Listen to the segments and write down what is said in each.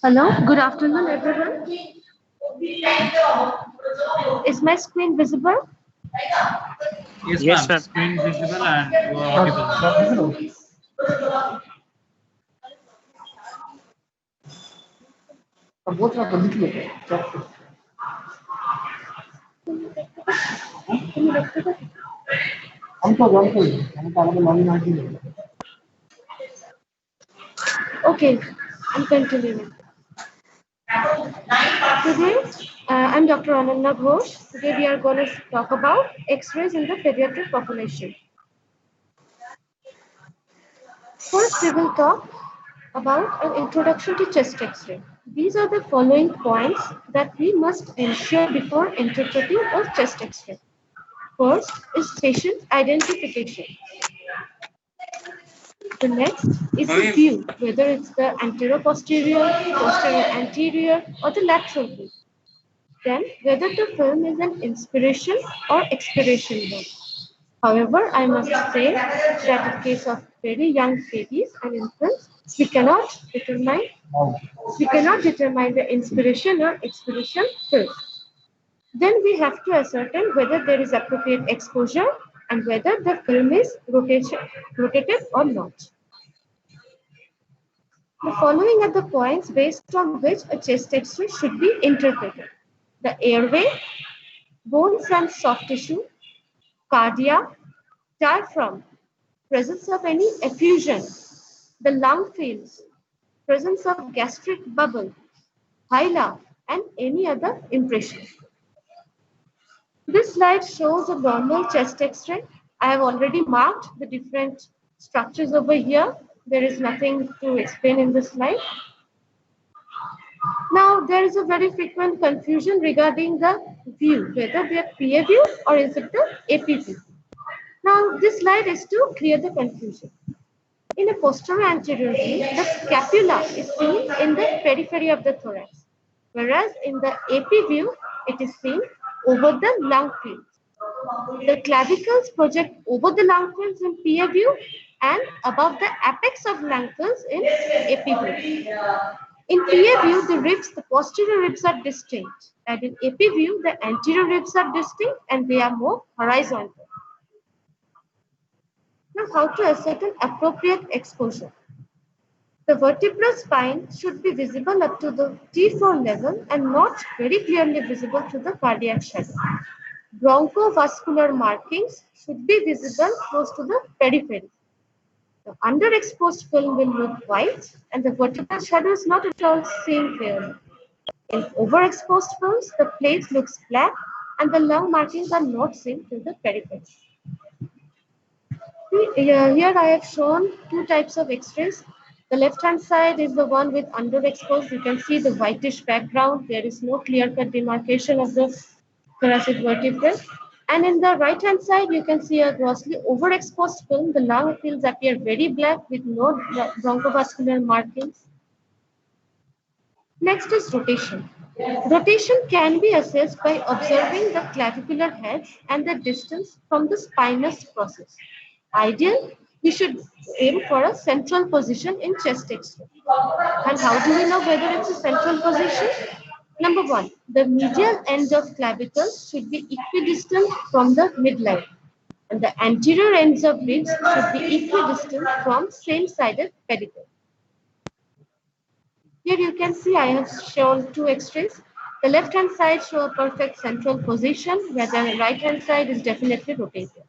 Hello, good afternoon, everyone. Is my screen visible? Yes, Yes, ma'am. ma'am. Screen visible and you are audible, ma'am. Okay, I'm continuing. Today, I'm Dr. Ananya Ghosh. Today, we are going to talk about X-rays in the pediatric population. First, we will talk about an introduction to chest X-ray. These are the following points that we must ensure before interpreting a chest X-ray. First is patient identification. The next is the view, whether it's the anterior-posterior, posterior-anterior, or the lateral view. Then, whether the film is an inspiration or expiration one. However, I must say that in case of very young babies and infants, we cannot determine the inspiration or expiration film. Then we have to ascertain whether there is appropriate exposure and whether the film is rotated or not. The following are the points based on which a chest X-ray should be interpreted: the airway, bones and soft tissue, cardia, diaphragm, presence of any effusion, the lung fields, presence of gastric bubble, hyla, and any other impression. This slide shows a normal chest X-ray. I have already marked the different structures over here. There is nothing to explain in this slide. Now, there is a very frequent confusion regarding the view, whether we are PA view or is it the AP view. Now, this slide is to clear the confusion. In a posterior anterior view, the scapula is seen in the periphery of the thorax, whereas in the AP view, it is seen over the lung fields. The clavicles project over the lung fields in PA view and above the apex of lung fields in AP view. In PA view, the posterior ribs are distinct, and in AP view, the anterior ribs are distinct and they are more horizontal. Now, how to ascertain appropriate exposure? The vertebral spine should be visible up to the T4 level and not very clearly visible to the cardiac shadow. Bronchovascular markings should be visible close to the periphery. The underexposed film will look white and the vertebral shadow is not at all seen clearly. In overexposed films, the plate looks black and the lung markings are not seen through the periphery. Here I have shown two types of X-rays. The left-hand side is the one with underexposed. You can see the whitish background. There is no clear-cut demarcation of the thoracic vertebrae. And in the right-hand side, you can see a grossly overexposed film. The lung fields appear very black with no bronchovascular markings. Next is rotation. Rotation can be assessed by observing the clavicular heads and the distance from the spinous process. Ideal, we should aim for a central position in chest X-ray. And how do we know whether it's a central position? Number one, the medial end of clavicle should be equidistant from the midline, and the anterior ends of ribs should be equidistant from same-sided pedicle. Here you can see I have shown two X-rays. The left-hand side shows a perfect central position, where the right-hand side is definitely rotated.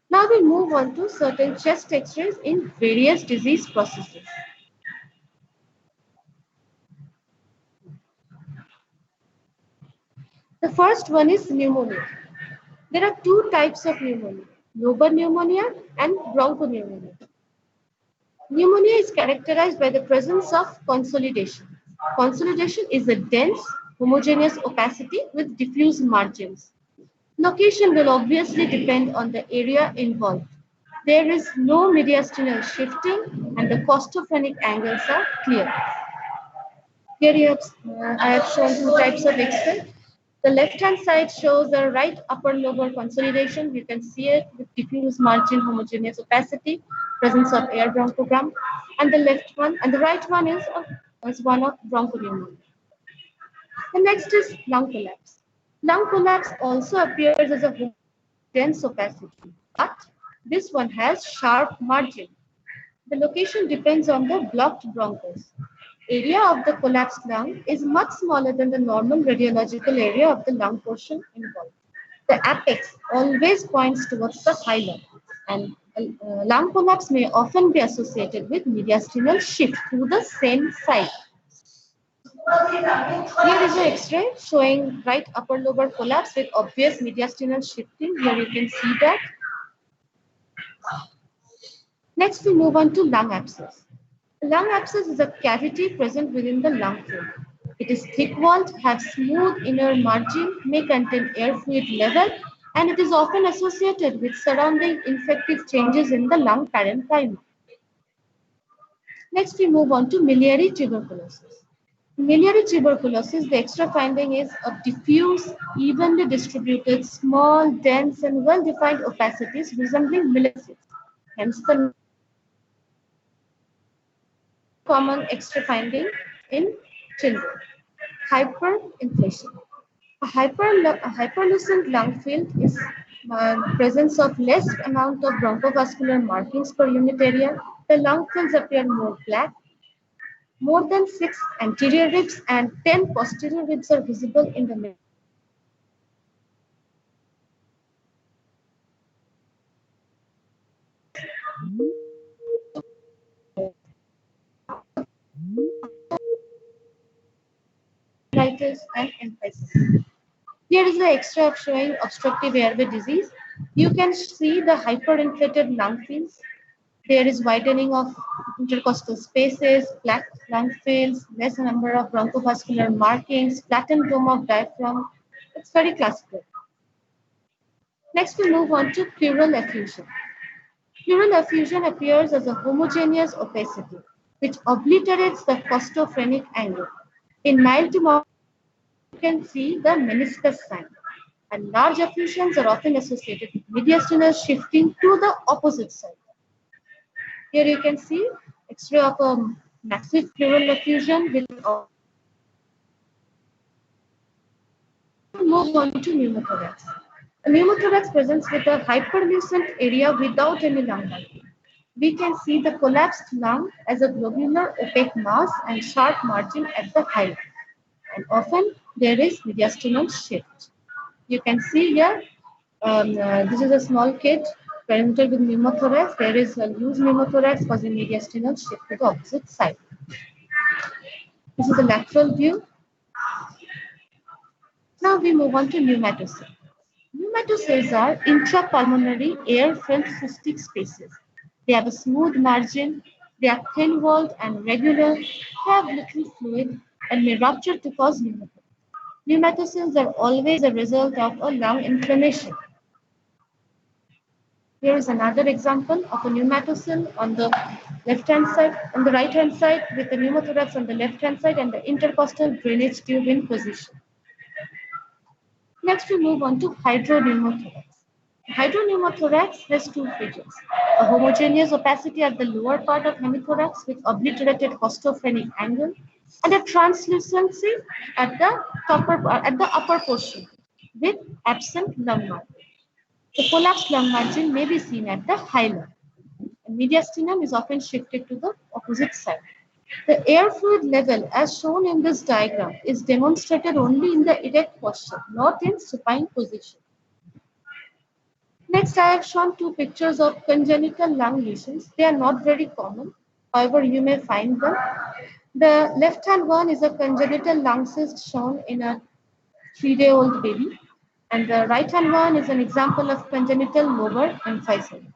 Now we move on to certain chest X-rays in various disease processes. The first one is pneumonia. There are two types of pneumonia, lobar pneumonia and bronchopneumonia. Pneumonia is characterized by the presence of consolidation. Consolidation is a dense, homogeneous opacity with diffuse margins. Location will obviously depend on the area involved. There is no mediastinal shifting and the costophrenic angles are clear. Here I have shown two types of X-ray. The left-hand side shows the right upper lobar consolidation. You can see it with diffuse margin, homogeneous opacity, presence of air bronchogram, and the right one is one of bronchopneumonia. The next is lung collapse. Lung collapse also appears as a dense opacity, but this one has sharp margin. The location depends on the blocked bronchus. Area of the collapsed lung is much smaller than the normal radiological area of the lung portion involved. The apex always points towards the hilum, and lung collapse may often be associated with mediastinal shift through the same side. Here is an X-ray showing right upper lobar collapse with obvious mediastinal shifting. Here you can see that. Next, we move on to lung abscess. Lung abscess is a cavity present within the lung field. It is thick-walled, has smooth inner margin, may contain air fluid level, and it is often associated with surrounding infective changes in the lung parenchyma. Next, we move on to miliary tuberculosis. In miliary tuberculosis, the extra finding is of diffuse, evenly distributed, small, dense, and well-defined opacities resembling melanocytes. Hence, the common extra finding in children. Hyperinflation. A hyperlucent lung field is presence of less amount of bronchovascular markings per unit area. The lung fields appear more black. More than 6 anterior ribs and 10 posterior ribs are visible in the middle. And emphysis. Here is the X-ray showing obstructive airway disease. You can see the hyperinflated lung fields. There is widening of intercostal spaces, black lung fields, less number of bronchovascular markings, flattened dome of diaphragm. It's very classical. Next, we move on to pleural effusion. Pleural effusion appears as a homogeneous opacity, which obliterates the costophrenic angle. In mild to moderate, you can see the meniscus sign. And large effusions are often associated with mediastinal shifting to the opposite side. Here you can see X-ray of a massive pleural effusion with. Move on to pneumothorax. A pneumothorax presents with a hyperlucent area without any lung bulging. We can see the collapsed lung as a globular opaque mass and sharp margin at the height. And often there is mediastinal shift. You can see here, this is a small kid presented with pneumothorax. There is a loose pneumothorax causing mediastinal shift to the opposite side. This is a lateral view. Now we move on to pneumatocysts. Pneumatocysts are intrapulmonary air-filled cystic spaces. They have a smooth margin, they are thin-walled and regular, have little fluid, and may rupture to cause pneumothorax. Pneumatocysts are always a result of a lung inflammation. Here is another example of a pneumatocyst on the left-hand side, on the right-hand side, with the pneumothorax on the left-hand side and the intercostal drainage tube in position. Next, we move on to hydropneumothorax. Hydropneumothorax has two features: a homogeneous opacity at the lower part of hemithorax with obliterated costophrenic angle, and a translucency at the upper portion with absent lung margin. The collapsed lung margin may be seen at the hilum. Mediastinum is often shifted to the opposite side. The air fluid level, as shown in this diagram, is demonstrated only in the erect posture, not in supine position. Next, I have shown two pictures of congenital lung lesions. They are not very common. However, you may find them. The left-hand one is a congenital lung cyst shown in a 3-day-old baby. And the right-hand one is an example of congenital lobar emphysema.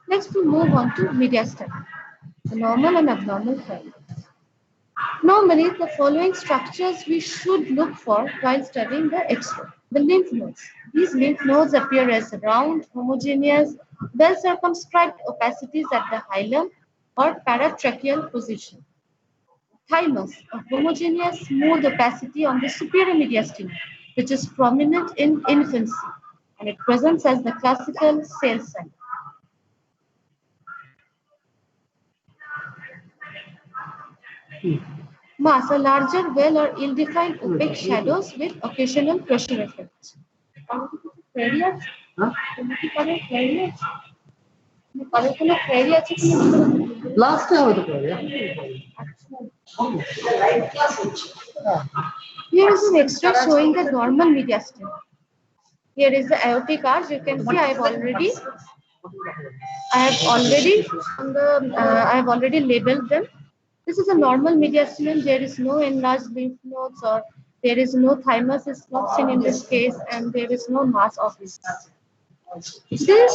Next, we move on to mediastinum, the normal and abnormal findings. Normally, the following structures we should look for while studying the X-ray. The lymph nodes. These lymph nodes appear as round, homogeneous, well-circumscribed opacities at the hilum or paratracheal position. thymus, a homogeneous smooth opacity on the superior mediastinum, which is prominent in infancy, and it presents as the classical cell sign. Mass, a larger, well or ill-defined opaque shadows with occasional pressure effects. Last time হতে পারে। Here is an extra showing the normal mediastinum. Here is the aortic arch. You can see I have already labeled them. This is a normal mediastinum. There is no enlarged lymph nodes, or there is no thymus is not seen in this case, and there is no mass of this. This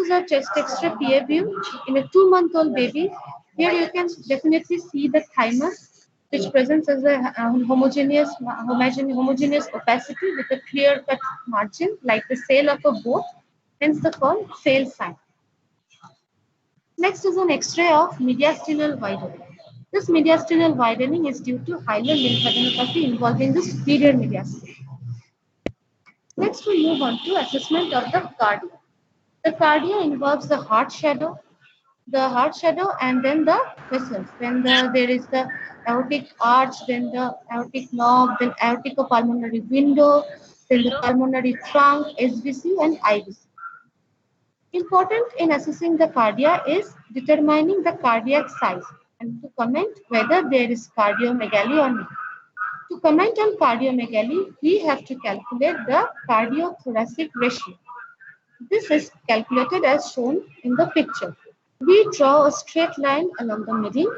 is a chest X-ray PA view in a 2-month-old baby. Here you can definitely see the thymus, which presents as a homogeneous opacity with a clear-cut margin, like the sail of a boat, hence the call sail sign. Next is an X-ray of mediastinal widening. This mediastinal widening is due to hilar lymphadenopathy involving the superior mediastinum. Next, we move on to assessment of the cardia. The cardia involves the heart shadow, and then the vessels. Then there is the aortic arch, then the aortic knob, then aorticopulmonary window, then the pulmonary trunk, SVC, and IVC. Important in assessing the cardia is determining the cardiac size and to comment whether there is cardiomegaly or not. To comment on cardiomegaly, we have to calculate the cardiothoracic ratio. This is calculated as shown in the picture. We draw a straight line along the middle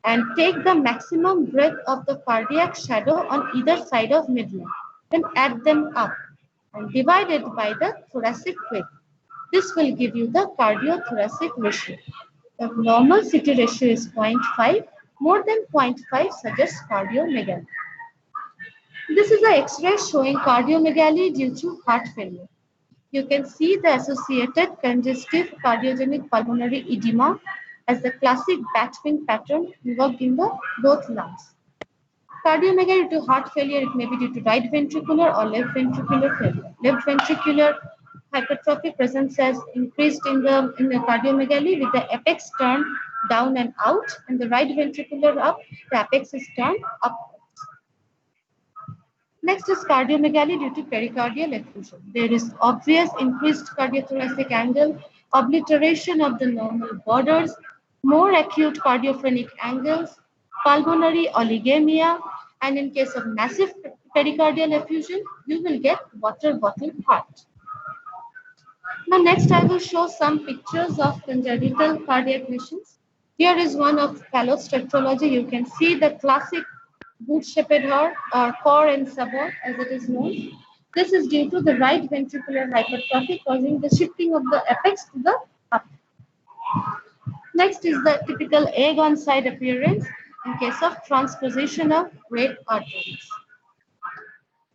and take the maximum breadth of the cardiac shadow on either side of midline, then add them up and divide it by the thoracic width. This will give you the cardiothoracic ratio. The normal CT ratio is 0.5. More than 0.5 suggests cardiomegaly. This is an X-ray showing cardiomegaly due to heart failure. You can see the associated congestive cardiogenic pulmonary edema as the classic bat wing pattern involved in the both lungs. Cardiomegaly due to heart failure, it may be due to right ventricular or left ventricular failure. Left ventricular hypertrophy presents as increased in the cardiomegaly with the apex turned down and out, and the right ventricular up, the apex is turned up. Next is cardiomegaly due to pericardial effusion. There is obvious increased cardiothoracic angle, obliteration of the normal borders, more acute cardiophrenic angles, pulmonary oligemia, and in case of massive pericardial effusion, you will get water bottle heart. Now next I will show some pictures of congenital cardiac lesions. Here is one of phallostreptology. You can see the classic boot-shaped heart or core and suborn as it is known. This is due to the right ventricular hypertrophy causing the shifting of the apex to the up. Next is the typical egg on side appearance in case of transposition of red arteries.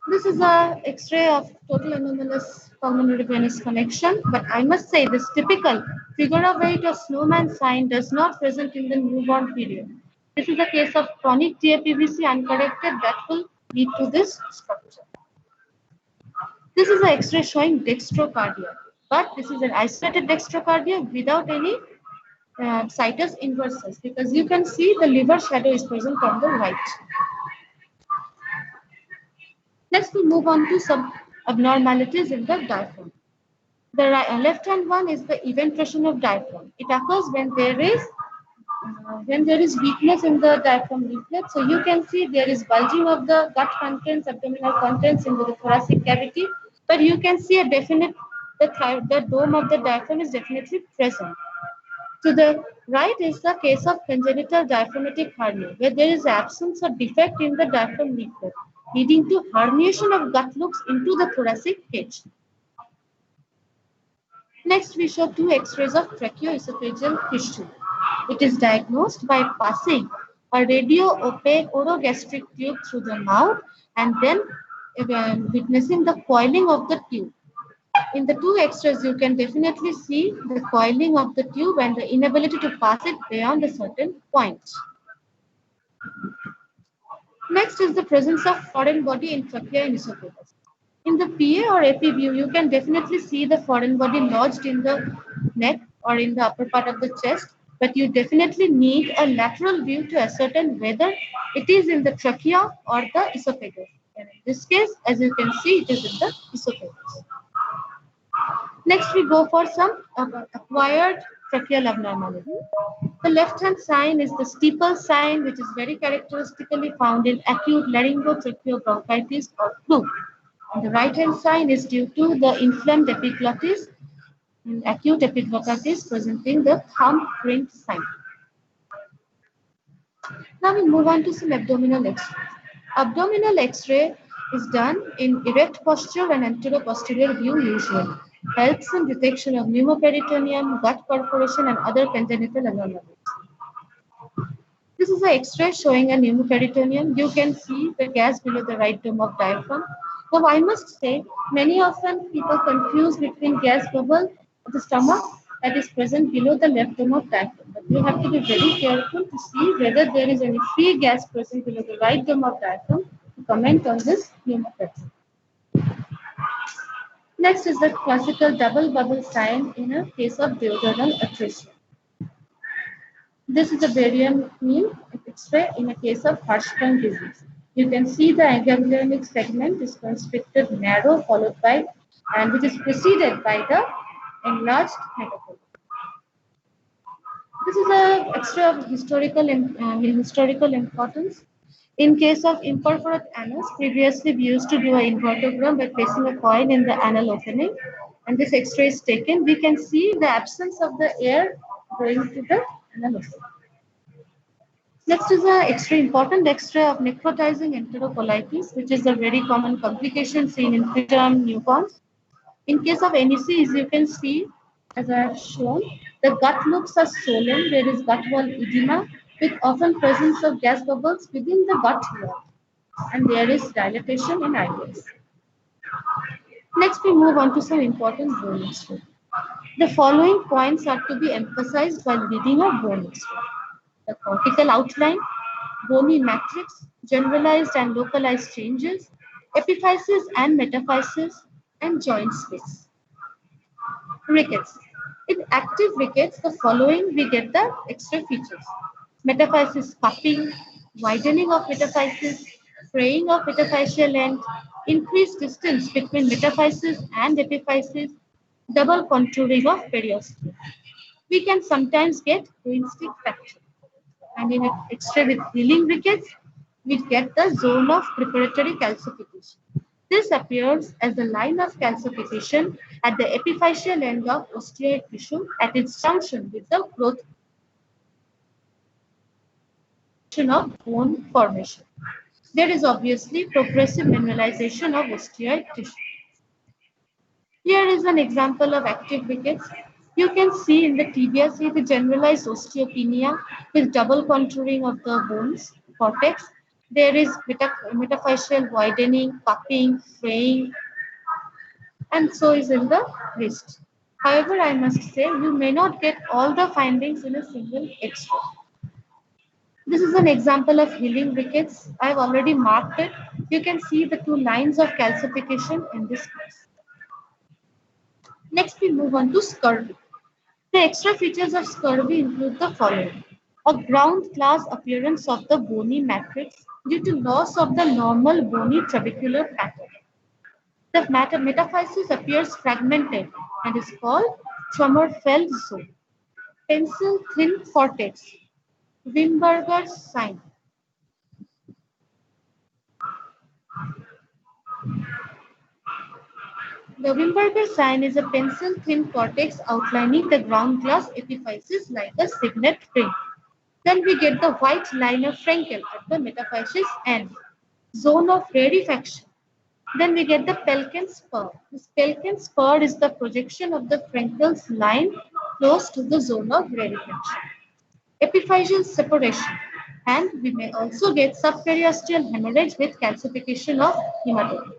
This is a X-ray of total anomalous pulmonary venous connection, but I must say this typical figure of 8 or snowman sign does not present in the newborn period. This is a case of chronic DAPVC uncorrected that will lead to this structure. This is an X-ray showing dextrocardia, but this is an isolated dextrocardia without any situs inversus, because you can see the liver shadow is present on the right. Next, we move on to some abnormalities in the diaphragm. The left-hand one is the eventration of diaphragm. It occurs when there is weakness in the diaphragm leaflet. So you can see there is bulging of the gut contents, abdominal contents into the thoracic cavity, but you can see a definite, the dome of the diaphragm is definitely present. To the right is the case of congenital diaphragmatic hernia, where there is absence or defect in the diaphragm leaflet, leading to herniation of gut loops into the thoracic cage. Next, we show 2 X-rays of tracheoesophageal tissue. It is diagnosed by passing a radio-opaque orogastric tube through the mouth and then witnessing the coiling of the tube. In the 2 X-rays, you can definitely see the coiling of the tube and the inability to pass it beyond a certain point. Next is the presence of foreign body in trachea and esophagus. In the PA or AP view, you can definitely see the foreign body lodged in the neck or in the upper part of the chest, but you definitely need a lateral view to ascertain whether it is in the trachea or the esophagus. And in this case, as you can see, it is in the esophagus. Next, we go for some acquired tracheal abnormality. The left-hand sign is the steeple sign, which is very characteristically found in acute laryngotracheobronchitis or flu. And the right-hand sign is due to the inflamed epiglottis in acute epiglottitis presenting the thumb print sign. Now we move on to some abdominal X-ray. Abdominal X-ray is done in erect posture and anteroposterior view usually. Helps in detection of pneumoperitoneum, gut perforation, and other congenital anomalies. This is an X-ray showing a pneumoperitoneum. You can see the gas below the right dome of diaphragm. Now, I must say, many often people confuse between gas bubble of the stomach that is present below the left dome of diaphragm. But you have to be very careful to see whether there is any free gas present below the right dome of diaphragm to comment on this pneumoperitoneum. Next is the classical double bubble sign in a case of duodenal atresia. This is a barium mean X-ray in a case of Hirschsprung disease. You can see the ganglionic segment is constricted narrow followed by and which is preceded by the enlarged metaphor. This is a X-ray of historical importance. In case of imperforate anus, previously we used to do an invertogram by placing a coin in the anal opening, and this X-ray is taken. We can see the absence of the air going to the anal opening. Next is an extra important X-ray of necrotizing enterocolitis, which is a very common complication seen in preterm newborns. In case of NEC, as you can see, as I have shown, the gut looks are swollen. There is gut wall edema with often presence of gas bubbles within the gut wall, and there is dilatation in iris. Next, we move on to some important bone X-ray. The following points are to be emphasized while reading a bone X-ray. The cortical outline, bony matrix, generalized and localized changes, epiphysis and metaphysis, and joint space. Rickets. In active rickets, the following we get the X-ray features. Metaphysis cupping, widening of metaphysis, fraying of metaphyseal end, increased distance between metaphysis and epiphysis, double contouring of periosteum. We can sometimes get green stick fracture. And in an X-ray with healing rickets, we get the zone of preparatory calcification. This appears as the line of calcification at the epiphyseal end of osteoid tissue at its junction with the growth of bone formation. There is obviously progressive mineralization of osteoid tissue. Here is an example of active rickets. You can see in the tibia, see the generalized osteopenia with double contouring of the bones, cortex. There is metaphyseal widening, cupping, fraying, and so is in the wrist. However, I must say you may not get all the findings in a single X-ray. This is an example of healing rickets. I have already marked it. You can see the two lines of calcification in this case. Next, we move on to scurvy. The extra features of scurvy include the following. A ground glass appearance of the bony matrix due to loss of the normal bony trabecular pattern. The metaphysis appears fragmented and is called Trommerfeld zone. Pencil thin cortex, Wimberger's sign. The Wimberger sign is a pencil-thin cortex outlining the ground glass epiphysis like a signet ring. Then we get the white line of Frenkel at the metaphysis end, zone of rarefaction. Then we get the Pelkin spur. This Pelkin spur is the projection of the Frenkel's line close to the zone of rarefaction. Epiphyseal separation. And we may also get subperiosteal hemorrhage with calcification of hematoma.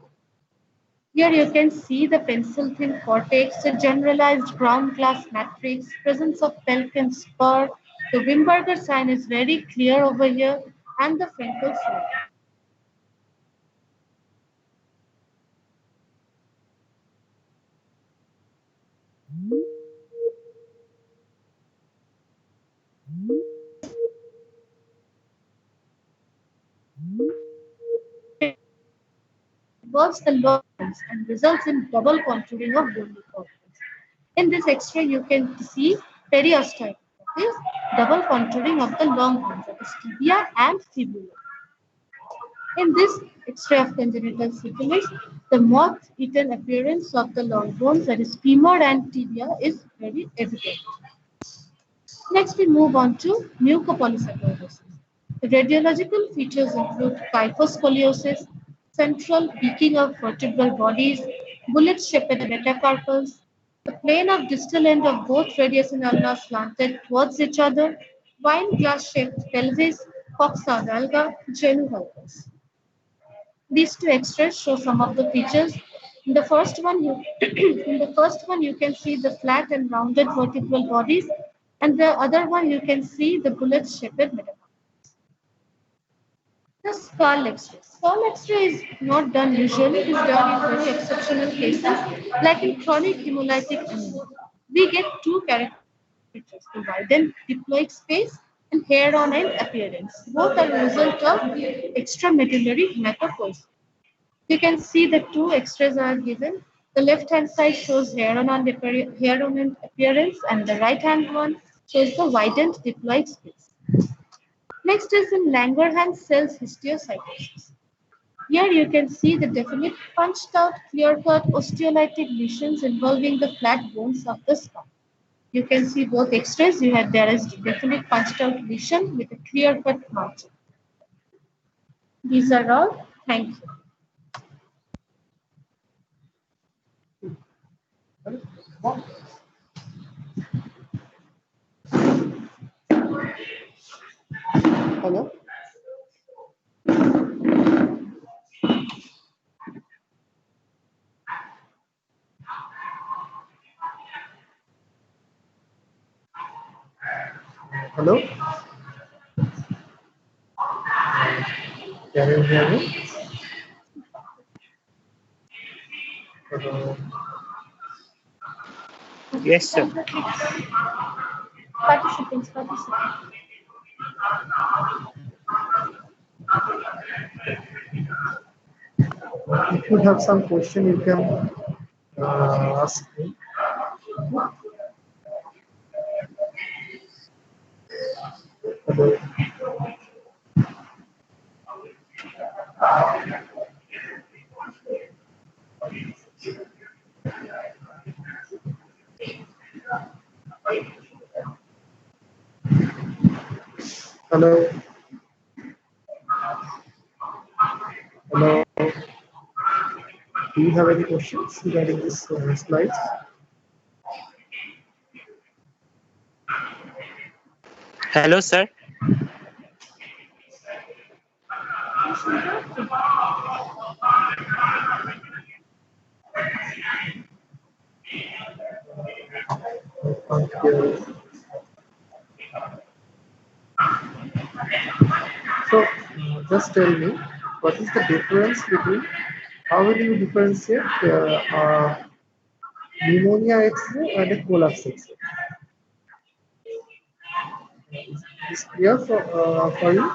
Here you can see the pencil-thin cortex, a generalized ground glass matrix, presence of Pelkin spur. The Wimberger sign is very clear over here, and the Frenkel sign. involves the long bones and results in double contouring of bony cortex. In this X-ray, you can see periosteum, that is, double contouring of the long bones, that is tibia and fibula. In this X-ray of congenital syphilis, the moth-eaten appearance of the long bones, that is femur and tibia, is very evident. Next, we move on to mucopolysaccharidosis. The radiological features include kyphoscoliosis, central peaking of vertebral bodies, bullet-shaped metacarpals, the plane of distal end of both radius and ulna slanted towards each other, wine glass-shaped pelvis, coxa valga, genu valgus. These two X-rays show some of the features. In the first one, you can see the flat and rounded vertebral bodies, and the other one you can see the bullet-shaped metacarpals. The skull X-ray. Skull X-ray is not done usually. It is done in very exceptional cases, like in chronic hemolytic anemia. We get two characteristics: the widened diploid space and hair-on-end appearance. Both are a result of extramedullary hematopoiesis. You can see the two X-rays are given. The left-hand side shows hair-on-end appearance, and the right-hand one shows the widened diploid space. Next is in Langerhans cells histiocytosis. Here you can see the definite punched out clear-cut osteolytic lesions involving the flat bones of the skull. You can see both X-rays. There is definite punched out lesion with a clear-cut margin. These are all. Thank you. Hello? Hello? Can you hear me? Hello? Yes, sir. Participants. If you have some question, you can ask me. Hello? Hello? Hello? Do you have any questions regarding this slides? Hello, sir. So, just tell me, what is the difference between, how will you differentiate pneumonia X-ray and a collapse X-ray? Is this clear for you?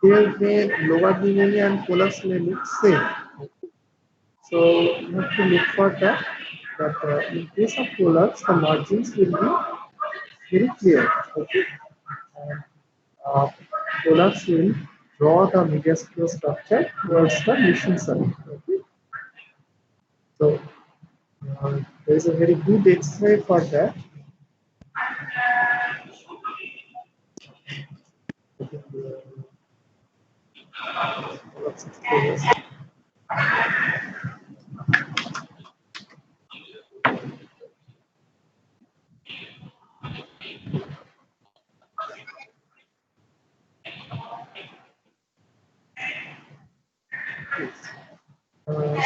Here, may lower pneumonia and collapse may look same. So, you have to look for that. But in case of collapse, the margins will be very clear. Okay. And, collapse will draw the mediastinal structure towards the mission site. Okay. So there is a very good X-ray for that.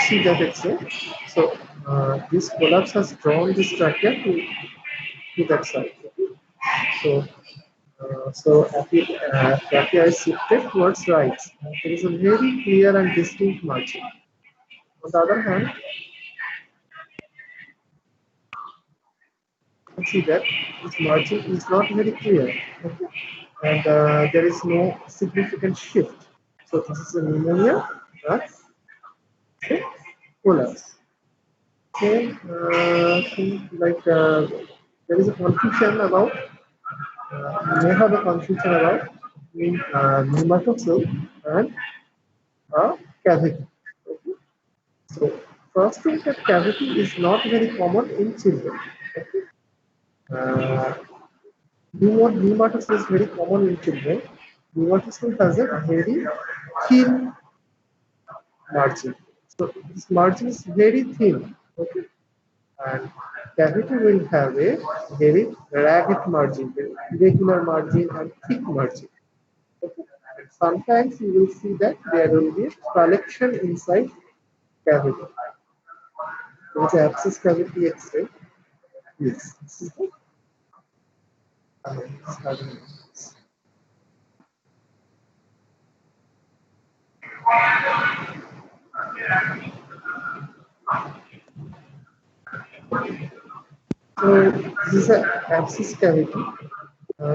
See that X-ray. So this collapse has drawn this trachea to that side. Okay. So trachea is shifted towards right. There is a very clear and distinct margin. On the other hand, you can see that this margin is not very clear. Okay. And there is no significant shift. So this is a pneumonia, as say, polars. Okay, like there is a confusion about, you may have a confusion about nematocele and cavity. Okay. So first thing, that cavity is not very common in children. Okay. Uh, nematocele is very common in children. Nematocele has a very thin margin. So this margin is very thin. Okay. And cavity will have a very ragged margin, very irregular margin and thick margin. Okay. And sometimes you will see that there will be a collection inside cavity. It's abscess cavity X-ray. Yes. This is the study. So this is an abscess cavity.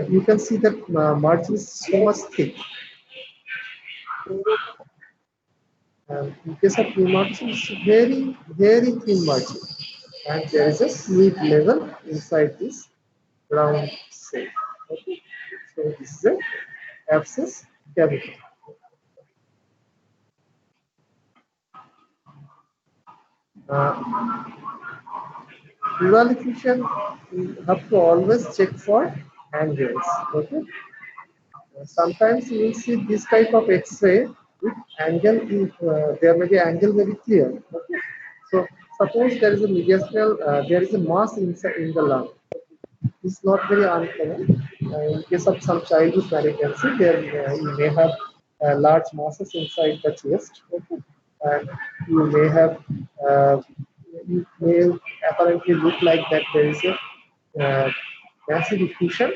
You can see that margin is so much thick. In case of pneumatosis, it's very thin margin, and there is a fluid level inside this round cell. Okay, so this is an abscess cavity. Uh, Pleural effusion, you have to always check for angles. Okay. Sometimes you will see this type of X-ray with angle. There may be angle very clear. Okay. So suppose there is a mediastinal, there is a mass inside in the lung. It's not very uncommon. In case of some childhood malignancy, there you may have large masses inside the chest. Okay. And you may have, you may apparently look like that there is a massive effusion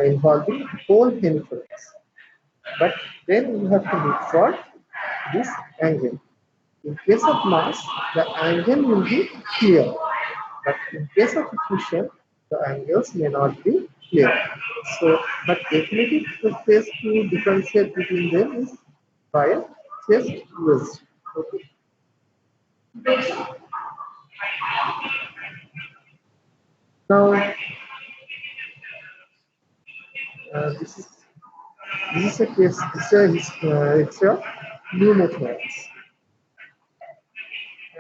involving whole hemiplex. But then you have to look for this angle. In case of mass, the angle will be clear. But in case of effusion, the angles may not be clear. So, but definitely the test to differentiate between them is by a test used. Okay. Now, this is a case. It's a pneumothorax,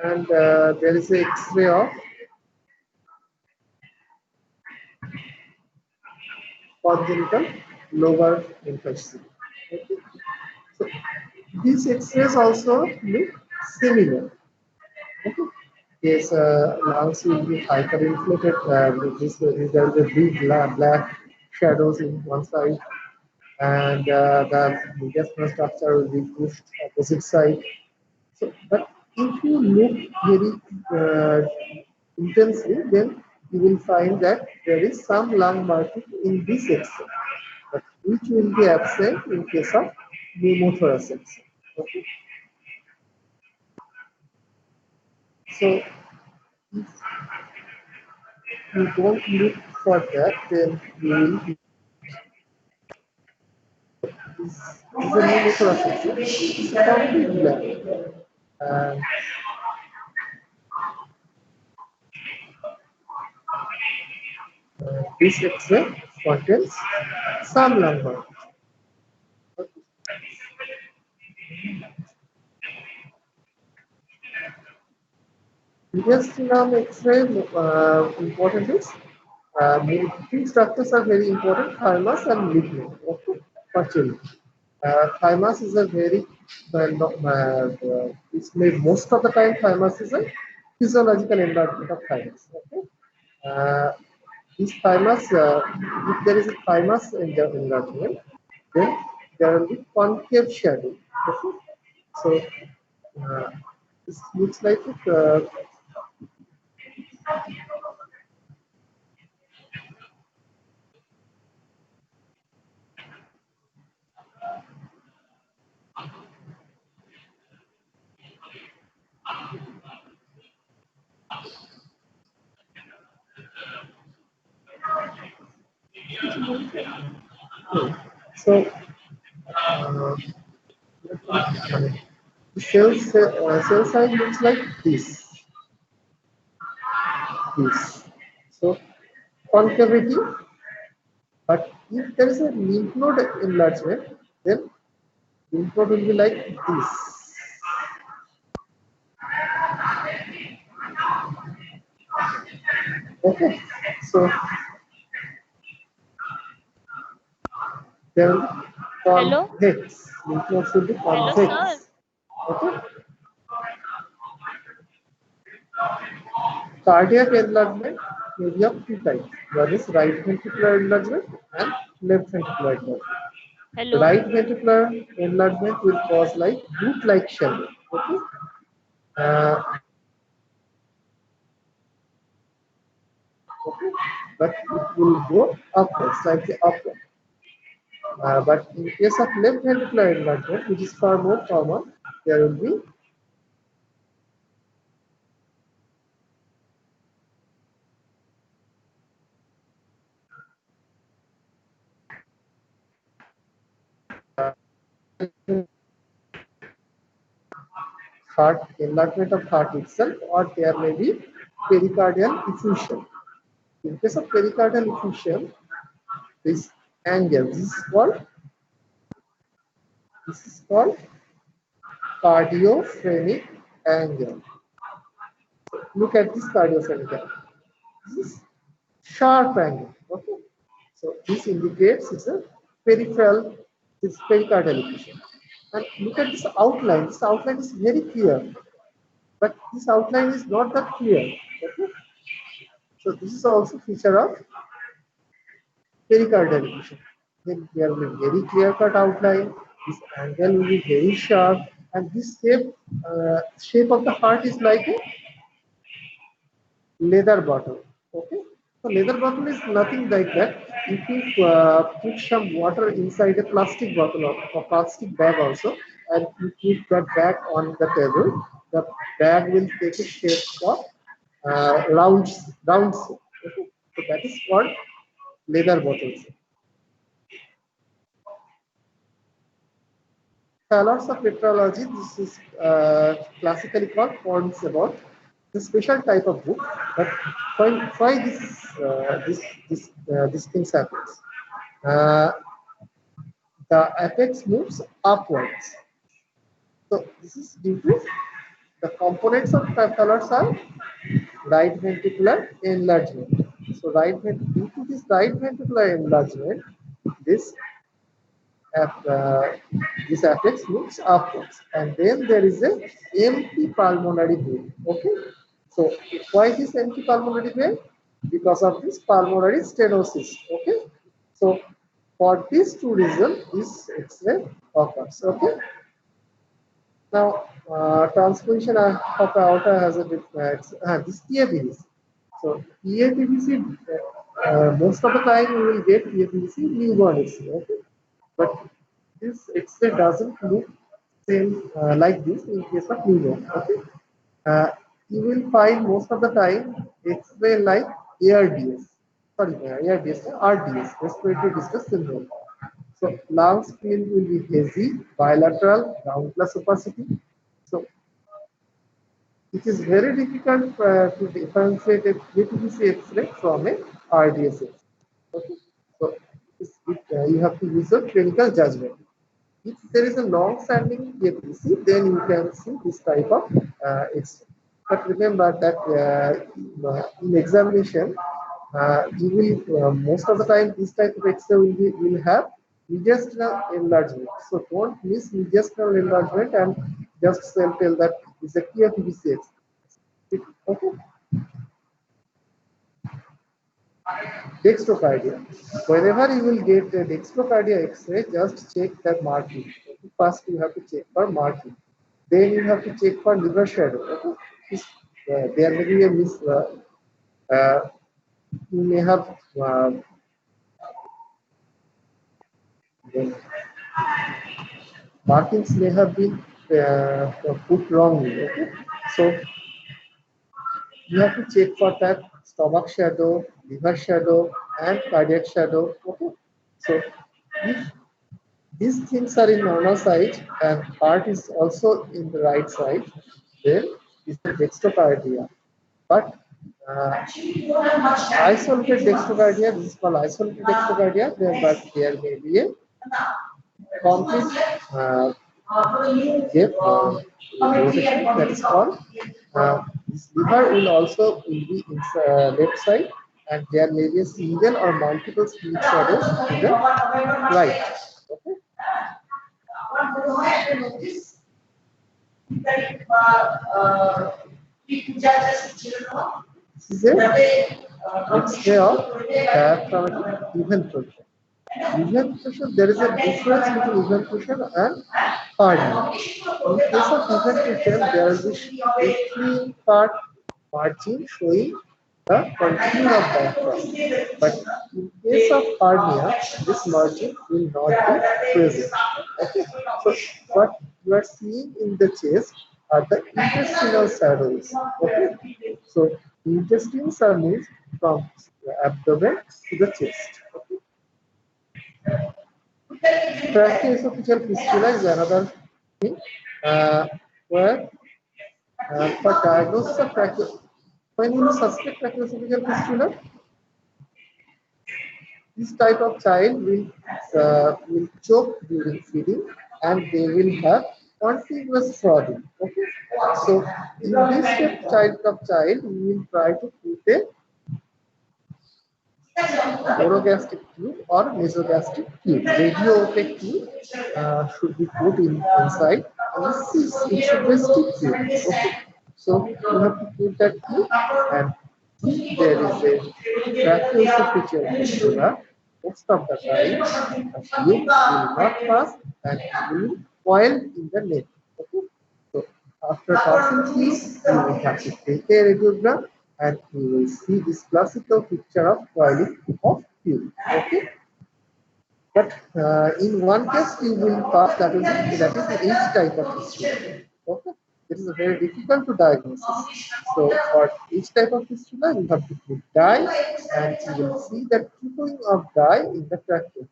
and there is a X-ray of congenital lobar infection. Okay. So these X-rays also look similar. Okay. Yes, lungs will be hyperinflated. There is a big black shadows in one side, and the mediastinal structure will be pushed opposite side. So, but if you look very intensely, then you will find that there is some lung marking in this X-ray, but which will be absent in case of pneumothorax X-ray. Okay. So if you don't look for that, then you will is a pneumothorax X-ray. It's completely black. And this X-ray contains some lung marking. Okay. Mediastinum X-ray important is three structures are very important: thymus and ligament. Okay, for children. Thymus is a very it's made most of the time. Thymus is a physiological enlargement of thymus. Okay, uh, this thymus, if there is a thymus enlargement, then there will be concave shadow. Okay, so this looks like it. So, uh, The cell size looks like this. So concavity, but if there is a lymph node enlargement, then lymph node will be like this. Okay, so then Hello? convex, lymph nodes will be Hello, sir. convex. Okay, cardiac enlargement may be of two types. One is right ventricular enlargement and left ventricular enlargement. The Hello? right ventricular enlargement will cause like boot-like shadow. Okay, okay, but it will go upwards, slightly upward. But in case of left ventricular enlargement, which is far more common, there will be heart enlargement of heart itself, or there may be pericardial effusion. In case of pericardial effusion, this angle, this is called cardiophrenic angle. Look at this cardiophrenic angle. This is sharp angle. Okay, so this indicates it's a peripheral, it's pericardial effusion. And look at this outline. This outline is very clear, but this outline is not that clear. Okay, so this is also feature of pericardial effusion. Then there will be very clear-cut outline. This angle will be very sharp, and this shape of the heart is like a leather bottle. Okay, so leather bottle is nothing like that. If you put some water inside a plastic bottle or plastic bag also, and you keep that bag on the table, the bag will take a shape of round shape. Okay, so that is called leather bottles. Thalars of petrology, this is classically called Pond's about the special type of book, but why this things happens. Uh, the apex moves upwards. So this is due to the components of thalars are right ventricular enlargement. So due to this right ventricular enlargement, this uh, this apex moves upwards, and then there is a empty pulmonary vein. Okay, so why this empty pulmonary vein? Because of this pulmonary stenosis. Okay, so for these two reasons, this X-ray occurs. Okay, now transposition of aorta has a this TAPVC. So TAPVC, most of the time we will get TAPVC newborn X-ray. Okay, but this X-ray doesn't look same like this in case of newborn. Okay, you will find most of the time X-ray like ARDS. Sorry, ARDS, RDS, respiratory distress syndrome. So lungs field will be hazy, bilateral, ground plus opacity. So it is very difficult to differentiate a PTBC X-ray from a RDS X-ray. Okay, so you have to use a clinical judgment. If there is a long-standing PTBC, then you can see this type of X-ray. But remember that in examination, you will most of the time this type of X-ray will have mediastinal enlargement. So don't miss mediastinal enlargement and just tell that it's a clear PBC X-ray. Okay. Dextrocardia. Whenever you will get a dextrocardia X-ray, just check that marking. First, you have to check for marking. Then you have to check for liver shadow. Okay? There may be a you may have markings may have been put wrongly. Okay, so you have to check for that stomach shadow, liver shadow, and cardiac shadow. Okay, so if these things are in normal side and heart is also in the right side, then is the dextrocardia. But uh, isolated dextrocardia, this is called isolated dextrocardia, there, but there may be a complete depth rotation that is called. This liver will also will be in left side, and there may be a single or multiple split shadows to the right. Okay. This is a X-ray of diaphragmatic evacuation. Evacuation, there is a difference between evacuation and hardening. In case of evacuation, there will be a three-part margin showing the contour of diaphragm. But in case of hernia, this margin will not be present. Okay. So what you are seeing in the chest are the intestinal saddles. Okay. So intestines are moved from the abdomen to the chest. Okay. Tracheoesophageal fistula is another thing where for diagnosis of when you suspect tracheoesophageal fistula, this type of child will choke during feeding and they will have continuous frothing. Okay, so in this type of child, we will try to put a orogastric tube or mesogastric tube. Radio opaque tube should be put inside, and it should be a stick tube. Okay, so you have to put that tube, and if there is a tracheoesophageal fistula, most of the time the tube will not pass and it will coil in the neck. Okay, so after passing this, you will have to take a radiogram and you will see this classical picture of coiling of tube. Okay, but in one case you will pass that is the H type of fistula. Okay, it is very difficult to diagnose. So for each type of fistula, you have to put dye, and you will see the trickling of dye in the trachea.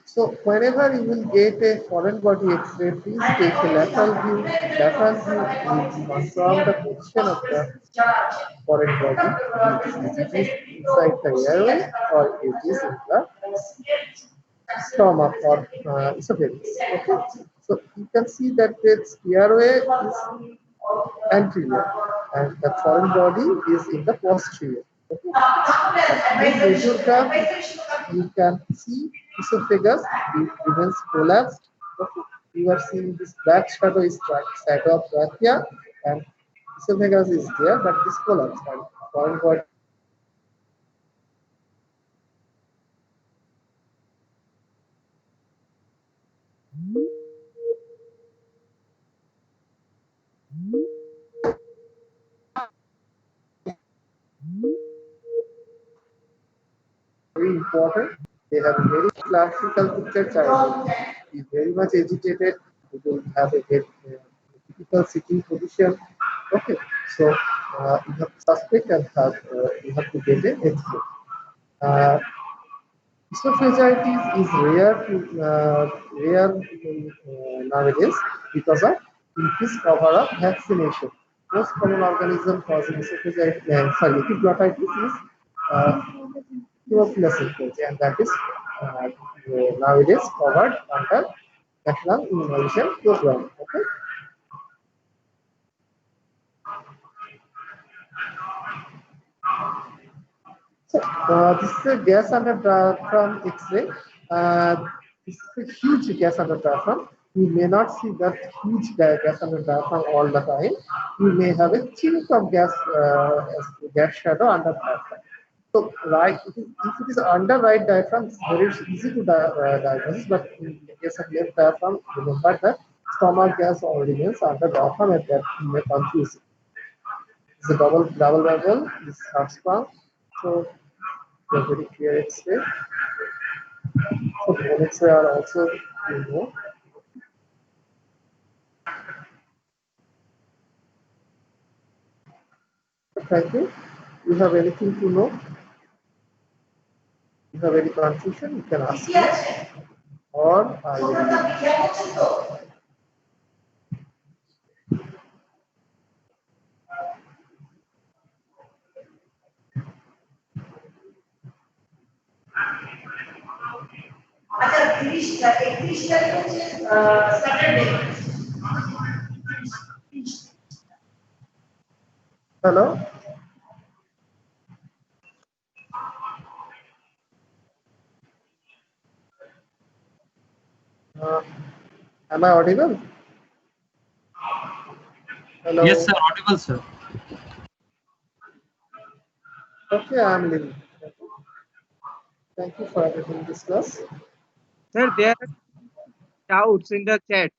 So whenever you will get a foreign body X-ray, please take a lateral view. Lateral view will confirm the position of the foreign body. It is inside the airway or it is in the stomach or esophagus. Okay, so you can see that its airway is anterior and the foreign body is in the posterior. Okay. In radiograph, you can see esophagus, it remains collapsed. Okay. You are seeing this black shadow is shadow of trachea and esophagus is there, but this collapsed. And foreign body very important. They have a very classical picture child. He is very much agitated. He will have a very typical sitting position. Okay, so you have to suspect and you have to get an X-ray. Esophagitis is rare nowadays because of increased cover of vaccination. Most common organism causing esophagitis, epiglottitis is uh, Hemophilus influenza, and that is nowadays covered under National Immunization Program. Okay. So this is a gas under diaphragm X-ray. This is a huge gas under diaphragm. You may not see that huge gas under diaphragm all the time. You may have a chink of gas shadow under diaphragm. So right, if it is under right diaphragm, it's very easy to diagnose. But in the case of left diaphragm, remember that stomach gas or remains under diaphragm, and that may confuse it. It's a double barrel. This half sprung. So very clear X-ray. So bone X-ray are also Thank you. You have anything to know? you have any confusion, you can ask me, or I will. Hello? Uh, am I audible? Hello? Yes, sir. Audible, sir. Okay, I am leaving. Thank you for having this class. Sir, there are doubts in the chat.